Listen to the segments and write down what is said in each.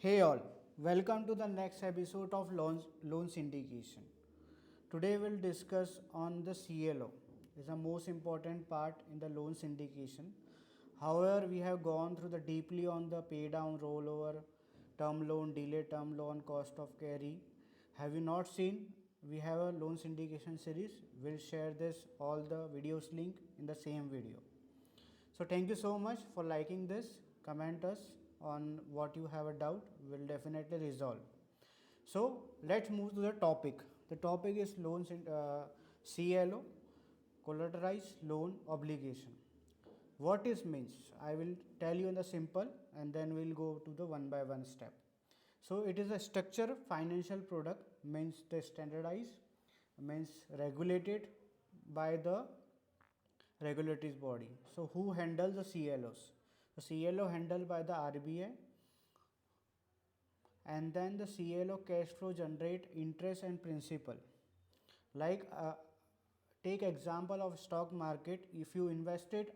Hey all, welcome to the next episode of loan syndication. Today we'll discuss on the CLO. It's the most important part in the loan syndication. However, we have gone through the deeply on the pay down, rollover, term loan, delay term loan, cost of carry. Have you not seen? We have a loan syndication series. We'll share this all the videos link in the same video. So thank you so much for liking this. Comment us on what you have a doubt. We'll definitely resolve. So let's move to the topic. The topic is loans in CLO, collateralized loan obligation. What is means? I will tell you in the simple and then we'll go to the one by one step. So it is a structured financial product, means the standardized, means regulated by the regulatory body. So who handles the CLOs? The CLO handled by the RBI, and then the CLO cash flow generate interest and principal. Like take example of stock market. If you invested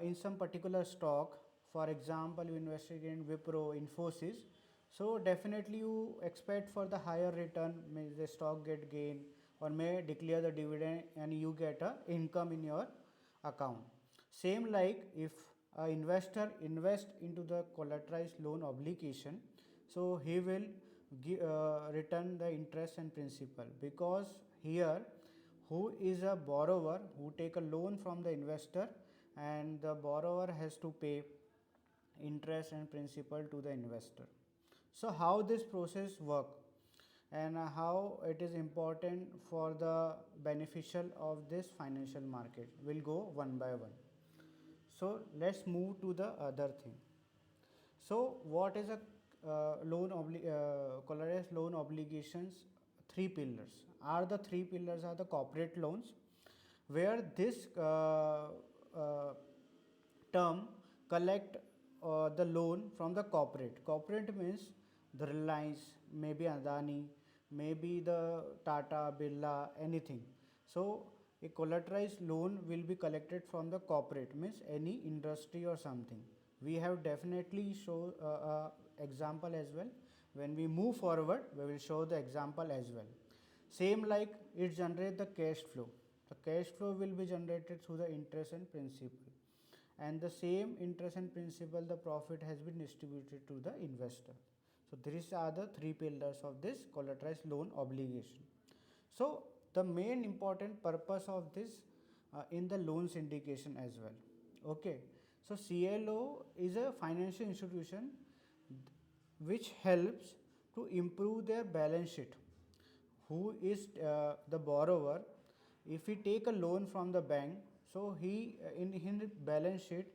in some particular stock, for example, you invested in Wipro, Infosys, so definitely you expect for the higher return, may the stock get gain or may declare the dividend and you get a income in your account. Same like if a investor invest into the collateralized loan obligation, so he will return the interest and principal, because here who is a borrower who take a loan from the investor, and the borrower has to pay interest and principal to the investor. So how this process work and how it is important for the beneficial of this financial market, will go one by one. So let's move to the other thing. So what is a collateralized loan obligations? Three pillars are the three pillars are the corporate loans, where this term collect the loan from the corporate. Corporate means the Reliance, maybe Adani, maybe the Tata, Birla, anything. So a collateralized loan will be collected from the corporate, means any industry or something. We have definitely show example as well. When we move forward, we will show the example as well. Same like it generate the cash flow. The cash flow will be generated through the interest and principal, and the same interest and principal, the profit has been distributed to the investor. So these are the three pillars of this collateralized loan obligation. So the main important purpose of this in the loan syndication as well. Okay, so CLO is a financial institution which helps to improve their balance sheet. Who is the borrower? If he take a loan from the bank, so he in his balance sheet,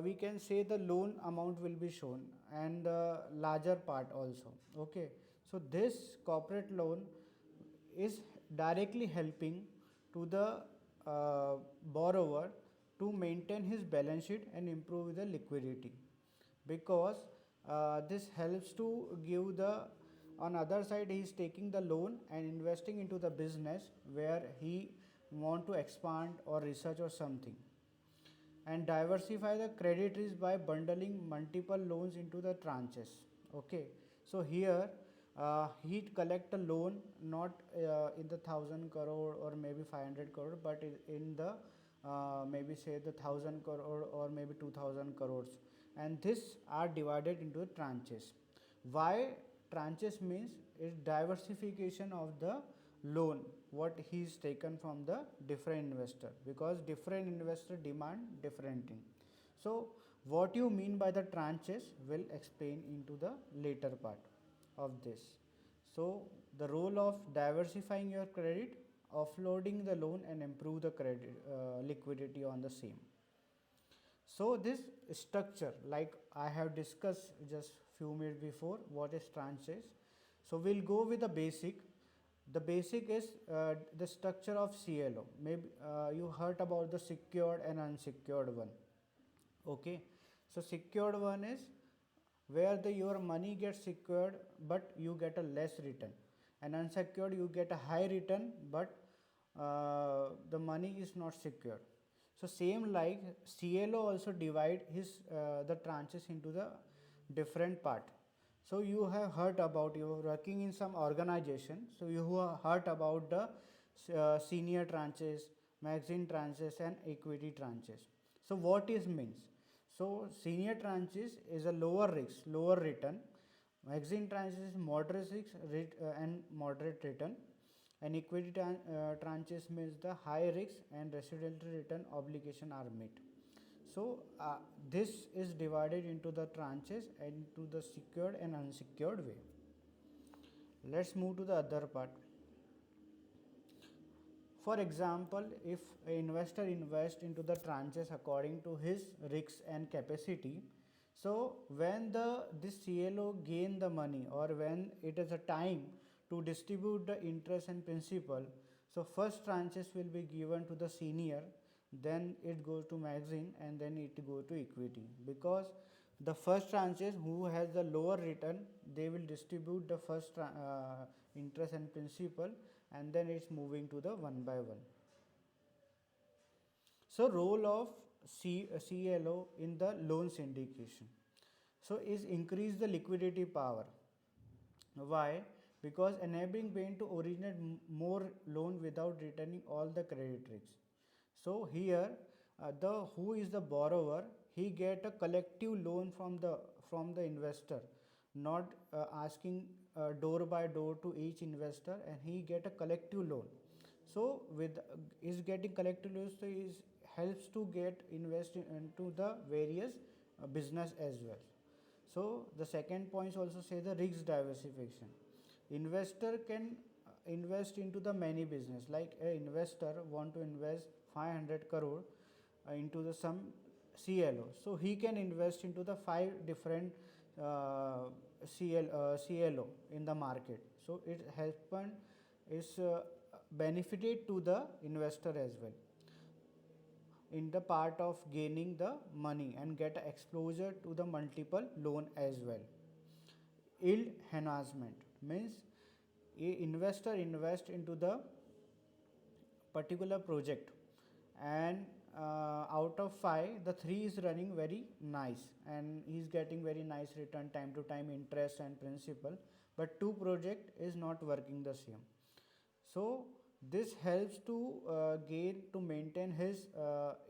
we can say the loan amount will be shown and the larger part also. Okay, so this corporate loan is directly helping to the borrower to maintain his balance sheet and improve the liquidity, because this helps to give the, on other side he is taking the loan and investing into the business where he want to expand or research or something, and diversify the credit risk by bundling multiple loans into the tranches. Okay, so here he collect a loan not in the 1,000 crore or maybe 500 crore, but in the maybe say the 1,000 crore or maybe 2,000 crores, and this are divided into tranches. Why tranches means is diversification of the loan what he is taken from the different investor, because different investor demand different thing. So what you mean by the tranches will explain into the later part of this. So the role of diversifying your credit, offloading the loan and improve the credit liquidity on the same. So this structure, like I have discussed just few minutes before, what is tranches. So we'll go with the basic. The basic is the structure of CLO. Maybe you heard about the secured and unsecured one. Okay, so secured one is where the your money gets secured but you get a less return, and unsecured you get a high return but the money is not secured. So same like CLO also divide his the tranches into the different part. So you have heard about, you are working in some organization, so you have heard about the senior tranches, magazine tranches and equity tranches. So what is means? So senior tranches is a lower risk, lower return. Magazine tranches is moderate risk and moderate return, and equity tranches means the high risk and residual return obligation are met. So this is divided into the tranches and into the secured and unsecured way. Let's move to the other part. For example, if an investor invests into the tranches according to his risks and capacity, so when this CLO gain the money, or when it is a time to distribute the interest and principal, so first tranches will be given to the senior, then it goes to magazine, and then it go to equity, because the first tranches who has the lower return, they will distribute the first interest and principal, and then it's moving to the one by one. So role of CLO in the loan syndication, so is increase the liquidity power. Why? Because enabling bank to originate more loan without returning all the credit risks. So here, the who is the borrower, he get a collective loan from the investor, not asking door by door to each investor, and he get a collective loan. So with is getting collective loans, so is helps to get invest into the various business as well. So the second point also say the risk diversification. Investor can invest into the many business. Like a investor want to invest 500 crore into the some CLO. So he can invest into the 5 different CLO in the market. So it happen is benefited to the investor as well, in the part of gaining the money and get exposure to the multiple loan as well. Yield enhancement means a investor invest into the particular project, and out of 5 the 3 is running very nice and he is getting very nice return, time to time interest and principal, but 2 project is not working the same. So this helps to gain to maintain his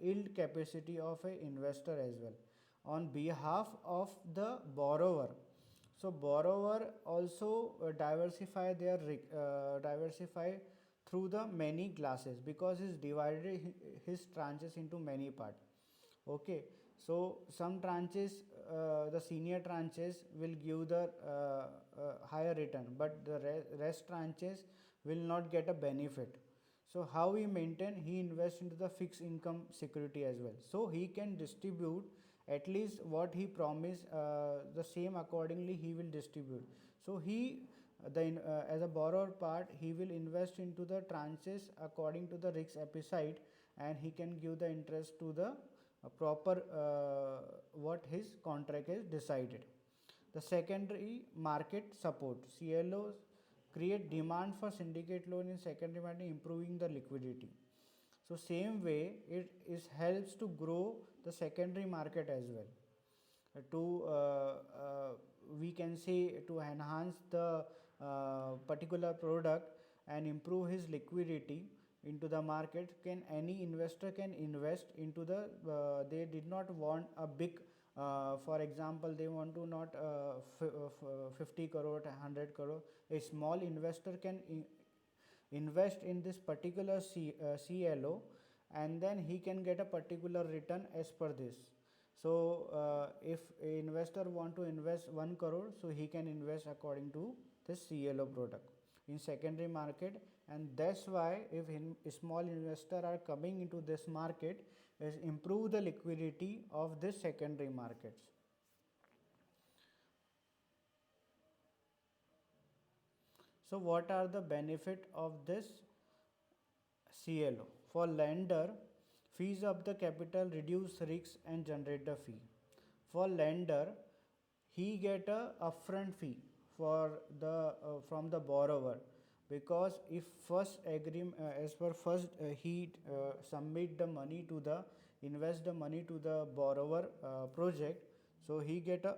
yield capacity of a investor as well on behalf of the borrower. So borrower also diversify through the many classes, because he's divided his tranches into many parts. Okay, so some tranches, the senior tranches will give the higher return, but the rest tranches will not get a benefit. So how he maintain? He invests into the fixed income security as well, so he can distribute at least what he promised, the same accordingly he will distribute. So he as a borrower part, he will invest into the tranches according to the risk appetite, and he can give the interest to the proper what his contract is decided. The secondary market support, CLOs create demand for syndicate loan in secondary market, improving the liquidity. So same way it is helps to grow the secondary market as well, to we can say to enhance the particular product and improve his liquidity into the market. Can any investor can invest into the they did not want a big, for example they want to not 50 crore 100 crore. A small investor can invest in this particular CLO, and then he can get a particular return as per this. So if a investor want to invest 1 crore, so he can invest according to this CLO product in secondary market. And that's why if small investor are coming into this market, is improve the liquidity of this secondary markets. So what are the benefit of this CLO? For lender, fees of the capital reduce risks and generate the fee. For lender, he get a upfront fee for the from the borrower, because if first as per first he submit the money to the invest the money to the borrower project, so he get a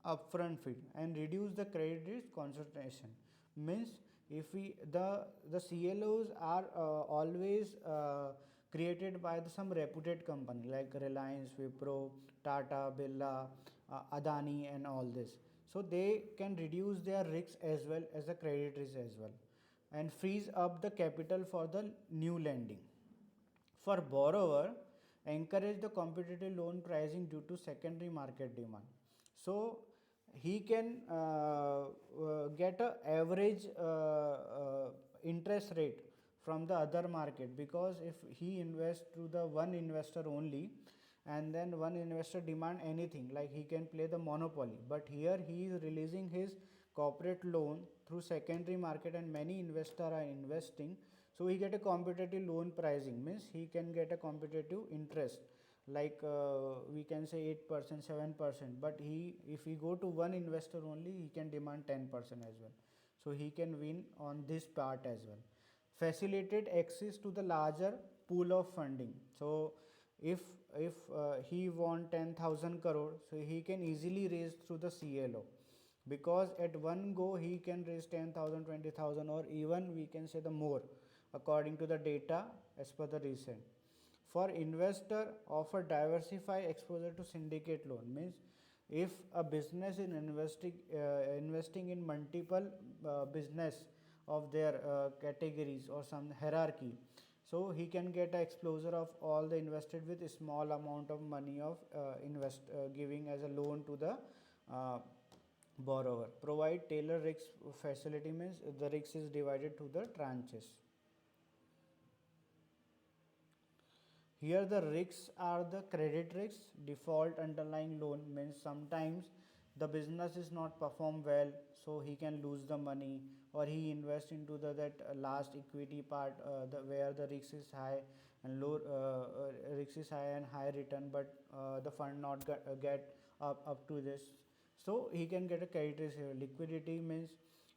upfront fee and reduce the credit risk concentration. Means if we the CLOs are always created by some reputed company like Reliance, Wipro, Tata, Birla, Adani and all this. So they can reduce their risks as well as the credit risk as well, and frees up the capital for the new lending. For borrower, encourage the competitive loan pricing due to secondary market demand. So he can get a average interest rate from the other market, because if he invests through the one investor only, and then one investor demand anything, like he can play the monopoly, but here he is releasing his corporate loan through secondary market and many investors are investing. So he get a competitive loan pricing, means he can get a competitive interest, like we can say 8%, 7%, but he, if he go to one investor only, he can demand 10% as well. So he can win on this part as well. Facilitate access to the larger pool of funding. So if he want 10,000 crore, so he can easily raise through the CLO, because at one go he can raise 10,000, 20,000, or even we can say the more according to the data as per the recent. For investor, offer diversify exposure to syndicate loan. Means if a business is investing in multiple business of their categories or some hierarchy, so he can get a exposure of all the invested with a small amount of money of giving as a loan to the borrower. Provide tailored risk facility, means the risk is divided to the tranches. Here the risks are the credit risks, default underlying loan, means sometimes the business is not perform well, so he can lose the money, or he invest into that last equity part, where the risk is high and low, risk is high and high return, but the fund not get up to this. So he can get a credit risk here. Liquidity means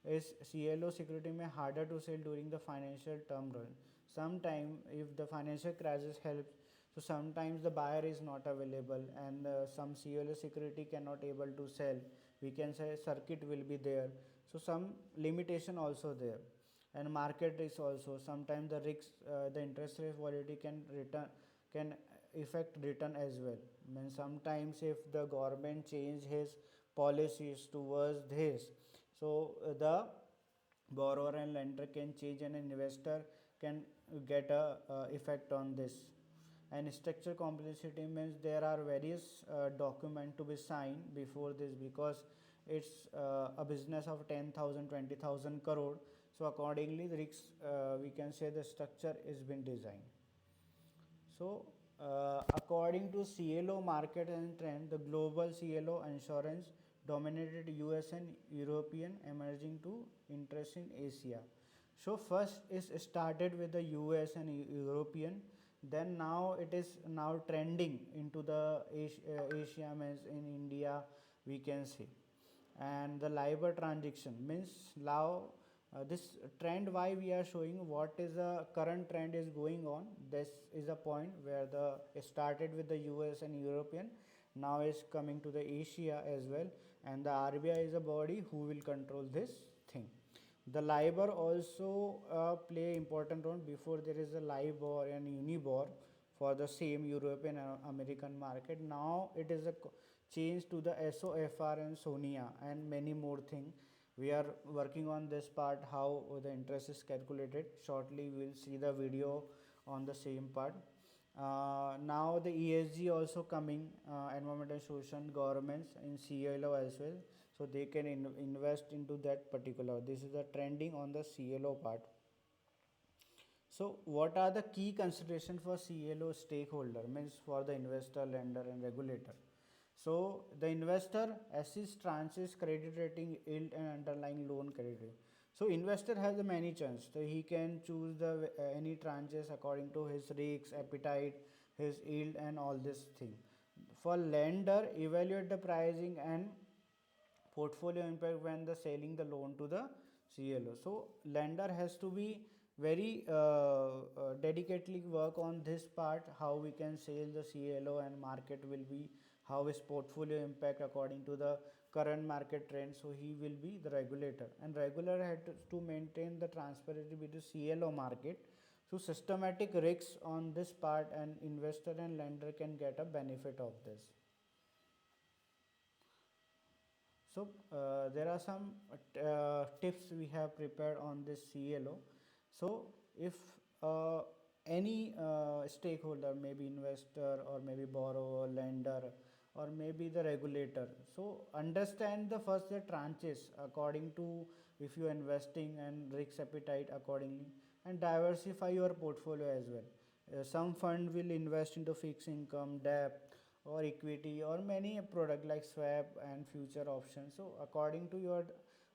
is CLO security may harder to sell during the financial turmoil. Sometime if the financial crisis helps, so sometimes the buyer is not available and some CLO security cannot able to sell. We can say circuit will be there. So some limitation also there. And market risk also. Sometimes the risk, the interest rate volatility can affect return as well. I mean, sometimes if the government change his policies towards this, so the borrower and lender can change and an investor can get a effect on this. And structure complexity means there are various documents to be signed before this, because it's a business of 10,000, 20,000 crore. So accordingly the risks, we can say the structure is been designed. So according to CLO market and trend, the global CLO insurance dominated US and European, emerging to interest in Asia. So first is started with the US and European, then now it is now trending into the Asia, means in India we can see. And the LIBOR transaction means now this trend, why we are showing what is the current trend is going on. This is a point where the started with the US and European, now is coming to the Asia as well, and the RBI is a body who will control this thing. The LIBOR also play important role. Before there is a LIBOR and Unibor for the same European and American market. Now it is a change to the SOFR and SONIA and many more things. We are working on this part, how the interest is calculated. Shortly we will see the video on the same part. Now the ESG also coming, environmental social governments in CLO as well, so they can invest into that particular. This is the trending on the CLO part. So what are the key considerations for CLO stakeholder, means for the investor, lender and regulator? So the investor assess tranches, credit rating, yield and underlying loan credit rating. So investor has many chances. So he can choose the any tranches according to his risk, appetite, his yield and all this thing. For lender, evaluate the pricing and portfolio impact when the selling the loan to the CLO. So lender has to be very dedicatedly work on this part, how we can sell the CLO, and market will be how is portfolio impact according to the current market trend, so he will be the regulator, and regulator had to maintain the transparency with the CLO market. So systematic risks on this part, and investor and lender can get a benefit of this. So there are some tips we have prepared on this CLO. So if any stakeholder, maybe investor or maybe borrower, lender, or maybe the regulator, so understand the first the tranches according to if you are investing, and risk appetite accordingly, and diversify your portfolio as well. Some fund will invest into fixed income, debt, or equity, or many product like swap and future options. So according to your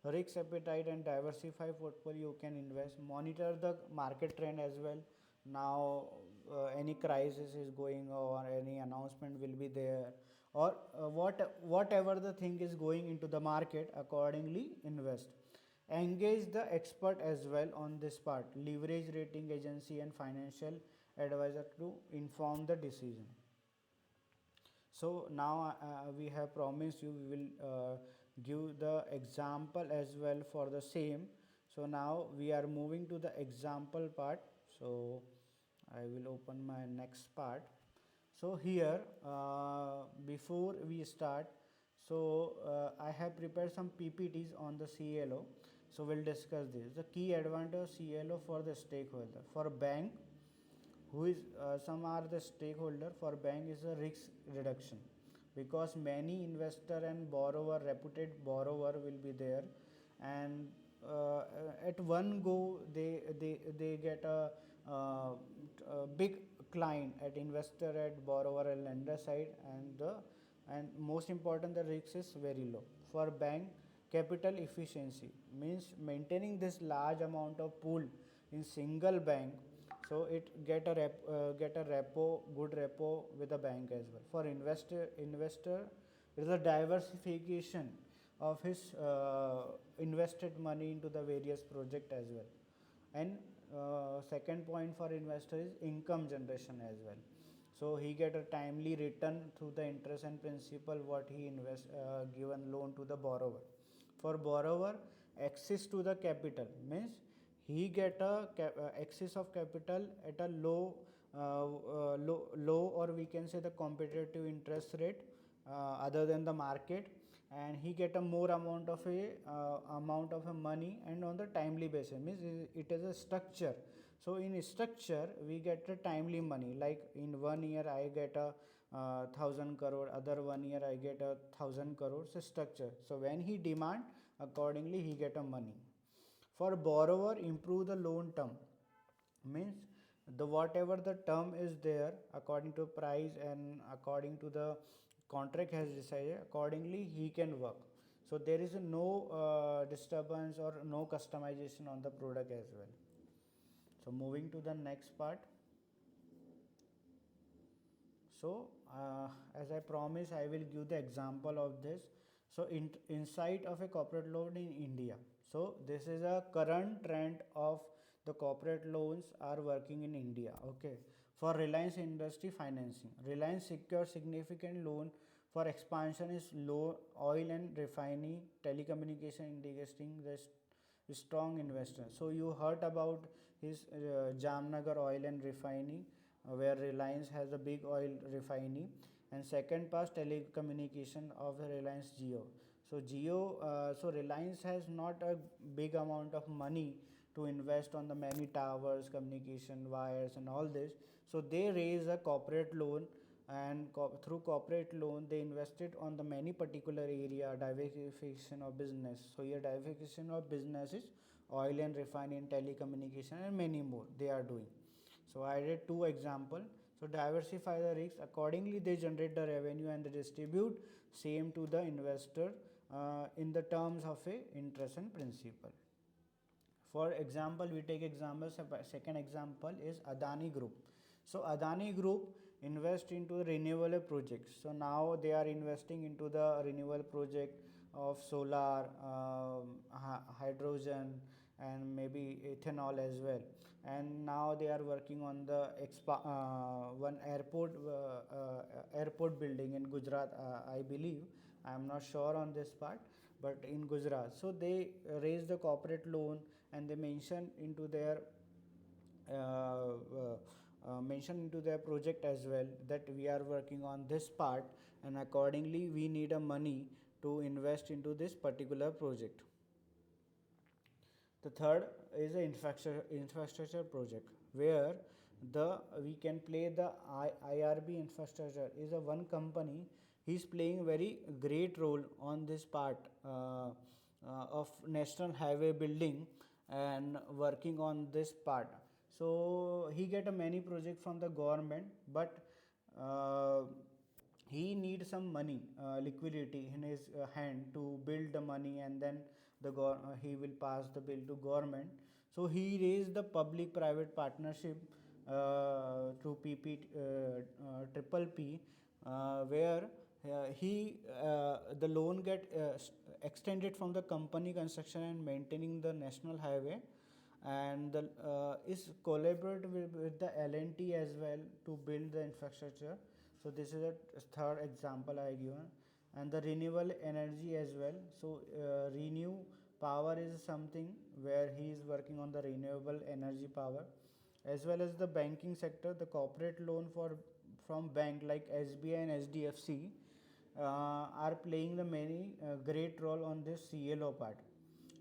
risk appetite and diversify portfolio, you can invest. Monitor the market trend as well. Now any crisis is going on, any announcement will be there, or whatever the thing is going into the market, accordingly invest. Engage the expert as well on this part, leverage rating agency and financial advisor to inform the decision. So now we have promised you we will give the example as well for the same. So now we are moving to the example part. So I will open my next part. So here before we start, so I have prepared some PPTs on the CLO. So we'll discuss this. The key advantage CLO for the stakeholder. For bank, who is some are the stakeholder, for bank is a risk reduction, because many investor and borrower, reputed borrower will be there, and at one go they get a big client at investor, at borrower and lender side, and most important, the risk is very low. For bank, capital efficiency means maintaining this large amount of pool in single bank, so it get a repo, good repo with the bank as well. For investor there is a diversification of his invested money into the various project as well. And second point for investor is income generation as well. So he get a timely return through the interest and principal what he invest given loan to the borrower. For borrower, access to the capital means he get a access of capital at a low, or we can say the competitive interest rate other than the market, and he get a more amount of a money, and on the timely basis means it is a structure. So in structure we get a timely money, like in 1 year I get a 1000 crore, other 1 year I get a 1000 crore. So structure, so when he demand, accordingly he get a money. For borrower, improve the loan term means the whatever the term is there, according to price and according to the contract has decided, accordingly he can work. So there is no disturbance or no customization on the product as well. So moving to the next part. So as I promised, I will give the example of this. So insight of a corporate loan in India. So this is a current trend of the corporate loans are working in India. Okay. For Reliance Industry Financing, Reliance secures significant loan for expansion is low oil and refining, telecommunication, indicating the strong investor. So you heard about his Jamnagar oil and refining, where Reliance has a big oil refinery, and second part telecommunication of the Reliance Jio. So so Reliance has not a big amount of money to invest on the many towers, communication wires, and all this. So they raise a corporate loan, and through corporate loan they invested on the many particular area, diversification of business. So here diversification of business is oil and refining, telecommunication, and many more they are doing. So I did two example. So diversify the risks, accordingly they generate the revenue and they distribute same to the investor in the terms of a interest and principal. For example, we take example, second example is Adani Group. So Adani Group invest into renewable projects. So now they are investing into the renewable project of solar, hydrogen, and maybe ethanol as well. And now they are working on the one airport building in Gujarat, I believe. I am not sure on this part, but in Gujarat. So they raise the corporate loan, and they mention into their project as well that we are working on this part, and accordingly we need a money to invest into this particular project. The third is an infrastructure project, where the we can play the IRB infrastructure is a one company. He is playing very great role on this part of national highway building and working on this part. So he get a many project from the government, but uh, he needs some money, liquidity in his hand to build the money, and then he will pass the bill to government. So he raised the public private partnership through triple P, where the loan get extended from the company construction and maintaining the national highway, and is collaborate with the L&T as well to build the infrastructure. So this is a third example I given. And the renewable energy as well. So renew power is something where he is working on the renewable energy power, as well as the banking sector. The corporate loan from bank like SBI and SDFC are playing the many great role on this CLO part.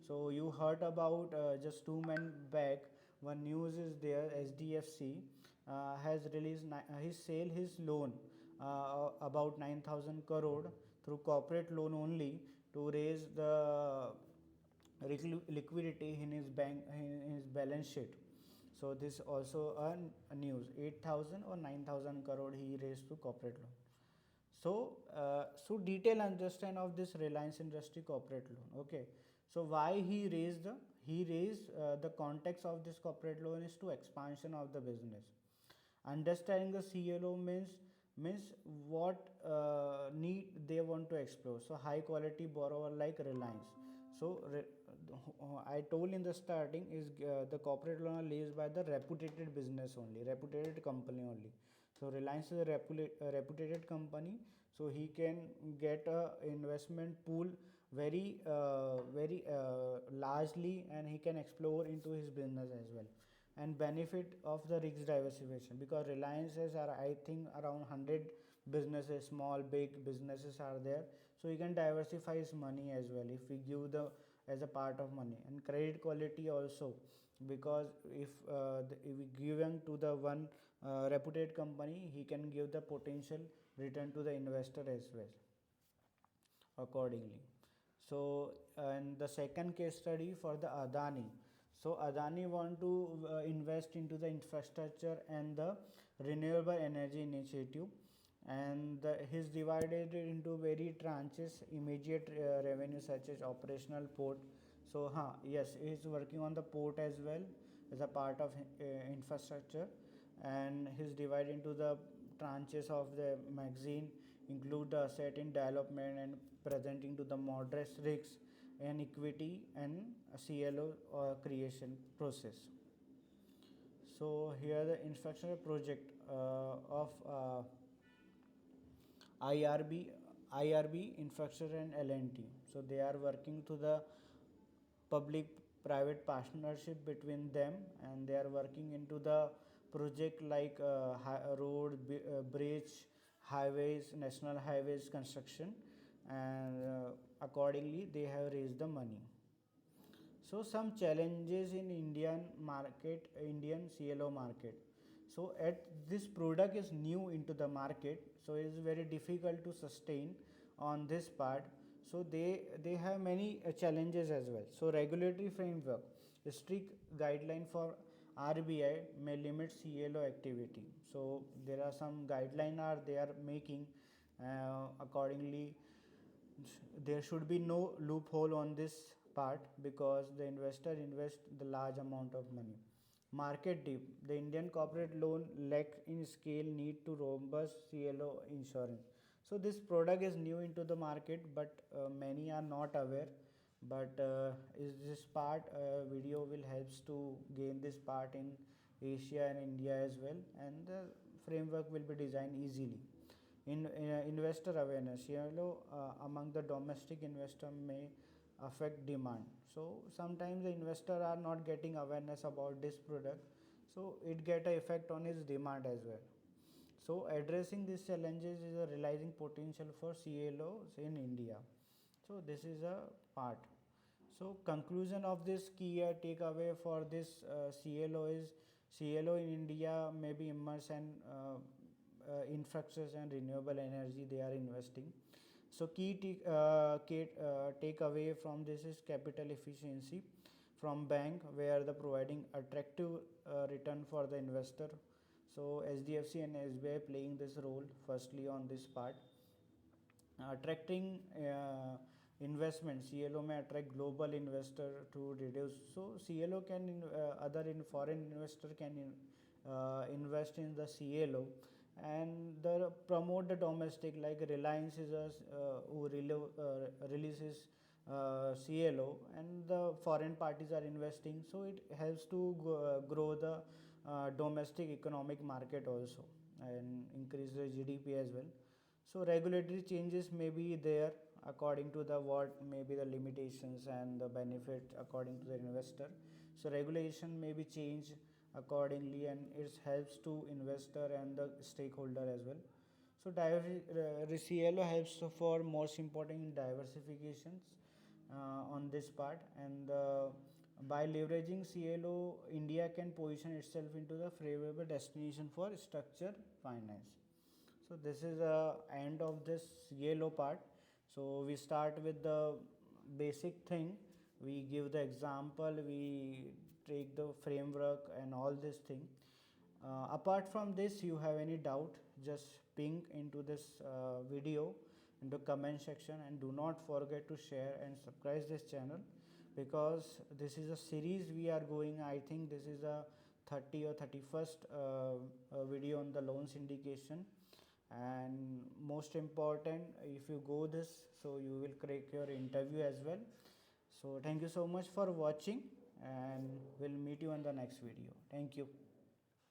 So you heard about just 2 months back, one news is there, SDFC has released his sale his loan about 9,000 crore through corporate loan only to raise the liquidity in his bank, in his balance sheet. So this also a news, 8,000 or 9,000 crore he raised to corporate loan. So detail understand of this Reliance Industry corporate loan. Okay, so why he raised the context of this corporate loan is to expansion of the business. Understanding the CLO means what need they want to explore. So high quality borrower like Reliance. So I told in the starting is the corporate loan are raised by the reputed business only, reputed company only. So Reliance is a reputed company, so he can get a investment pool very largely, and he can explore into his business as well, and benefit of the risk diversification, because Reliances are I think around 100 businesses, small big businesses are there, so he can diversify his money as well if we give the as a part of money. And credit quality also, because if we give him to the one reputed company, he can give the potential return to the investor as well accordingly. So and the second case study for the Adani. So Adani want to invest into the infrastructure and the renewable energy initiative, and he's divided it into very tranches, immediate revenue such as operational port. So yes, he's working on the port as well as a part of infrastructure, and he's divided into the tranches of the magazine, include the asset in development and presenting to the moderate risks and equity and CLO creation process. So here the infrastructure project of IRB infrastructure and L&T. So they are working to the public private partnership between them, and they are working into the project like road, bridge, highways, national highways construction, and accordingly they have raised the money. So some challenges in Indian CLO market. So at this product is new into the market, so it is very difficult to sustain on this part. So they have many challenges as well. So regulatory framework, a strict guideline for RBI may limit CLO activity. So there are some guideline are they are making accordingly. There should be no loophole on this part, because the investor invest the large amount of money. Market dip, the Indian corporate loan lack in scale, need to robust CLO insurance. So this product is new into the market, but many are not aware. But is this part video will helps to gain this part in Asia and India as well, and the framework will be designed easily. Investor awareness, CLO among the domestic investor may affect demand. So sometimes the investor are not getting awareness about this product, so it get a effect on his demand as well. So addressing these challenges is a realizing potential for CLOs in India. So this is a part. So conclusion of this key takeaway for this CLO is CLO in India may be immersed and infrastructures and renewable energy they are investing. So takeaway from this is capital efficiency from bank where the providing attractive return for the investor. So SDFC and SBI playing this role firstly on this part. Attracting investment, CLO may attract global investor to reduce. So CLO can foreign investor can invest in the CLO, and the promote the domestic, like Reliance is who releases CLO, and the foreign parties are investing, so it helps to grow the domestic economic market also and increase the GDP as well. So regulatory changes may be there according to the what may be the limitations and the benefit according to the investor. So regulation may be changed accordingly, and it helps to investor and the stakeholder as well. So CLO helps for most important in diversifications on this part, and by leveraging CLO, India can position itself into the favorable destination for structured finance. So this is the end of this yellow part. So we start with the basic thing, we give the example, we take the framework and all this thing. Apart from this, you have any doubt, just ping into this video in the comment section, and do not forget to share and subscribe this channel, because this is a series we are going. I think this is a 30 or 31st video on the loan syndication, and most important, if you go this, so you will crack your interview as well. So thank you so much for watching, and we'll meet you in the next video. Thank you.